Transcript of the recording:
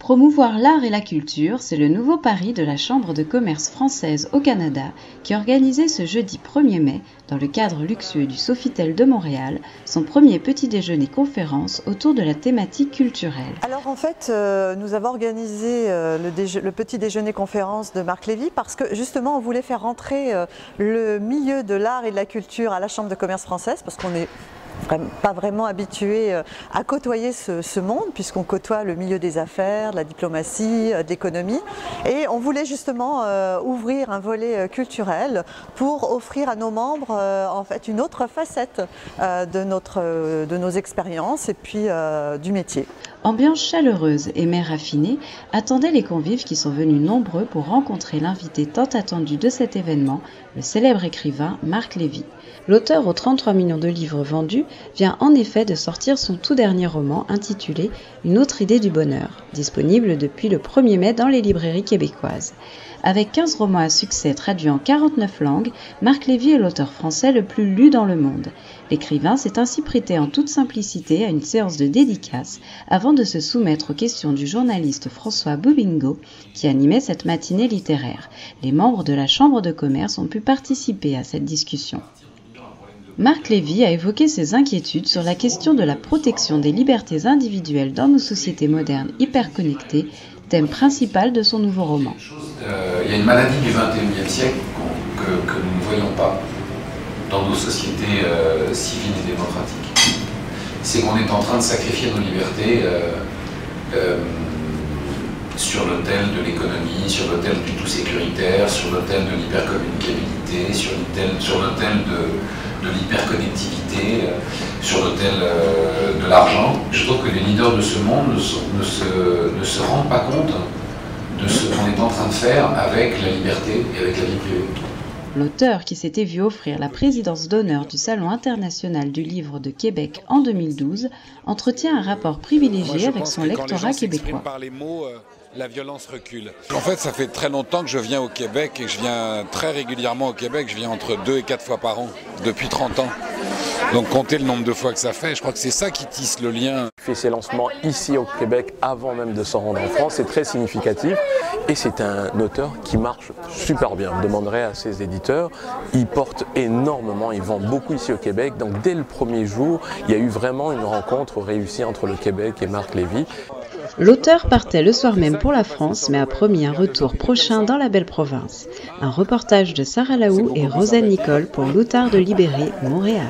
Promouvoir l'art et la culture, c'est le nouveau pari de la Chambre de commerce française au Canada qui organisait ce jeudi 1er mai, dans le cadre luxueux du Sofitel de Montréal, son premier petit déjeuner conférence autour de la thématique culturelle. Alors en fait, nous avons organisé le petit déjeuner conférence de Marc Lévy parce que justement on voulait faire rentrer le milieu de l'art et de la culture à la Chambre de commerce française parce qu'on est pas vraiment habitué à côtoyer ce monde puisqu'on côtoie le milieu des affaires, de la diplomatie, de l'économie et on voulait justement ouvrir un volet culturel pour offrir à nos membres en fait une autre facette de nos expériences et puis du métier. Ambiance chaleureuse et mets raffinés attendaient les convives qui sont venus nombreux pour rencontrer l'invité tant attendu de cet événement, le célèbre écrivain Marc Lévy. L'auteur aux 33 millions de livres vendus vient en effet de sortir son tout dernier roman intitulé « Une autre idée du bonheur », disponible depuis le 1er mai dans les librairies québécoises. Avec 15 romans à succès traduits en 49 langues, Marc Lévy est l'auteur français le plus lu dans le monde. L'écrivain s'est ainsi prêté en toute simplicité à une séance de dédicace avant de se soumettre aux questions du journaliste François Bobingo qui animait cette matinée littéraire. Les membres de la Chambre de commerce ont pu participer à cette discussion. Marc Lévy a évoqué ses inquiétudes sur la question de la protection des libertés individuelles dans nos sociétés modernes hyperconnectées, thème principal de son nouveau roman. Il y a une maladie du XXIe siècle que nous ne voyons pas dans nos sociétés civiles et démocratiques. C'est qu'on est en train de sacrifier nos libertés sur l'autel de l'économie, sur l'autel du tout sécuritaire, sur l'autel de l'hypercommunicabilité, sur l'autel de l'hyperconnectivité, sur l'autel de l'argent. Je trouve que les leaders de ce monde ne se rendent pas compte de ce qu'on est en train de faire avec la liberté et avec la vie privée. L'auteur, qui s'était vu offrir la présidence d'honneur du Salon international du livre de Québec en 2012, entretient un rapport privilégié avec son lectorat québécois. Par les mots, la violence recule. En fait, ça fait très longtemps que je viens au Québec et je viens très régulièrement au Québec. Je viens entre 2 et 4 fois par an, depuis 30 ans. Donc comptez le nombre de fois que ça fait, je crois que c'est ça qui tisse le lien. Il fait ses lancements ici au Québec avant même de se rendre en France, c'est très significatif et c'est un auteur qui marche super bien. Je demanderai à ses éditeurs, il porte énormément, il vend beaucoup ici au Québec, donc dès le premier jour, il y a eu vraiment une rencontre réussie entre le Québec et Marc Lévy. L'auteur partait le soir même pour la France, mais a promis un retour prochain dans la belle province. Un reportage de Sarah Laou et Rosanne Nicole pour l'Outard de Libéré, Montréal.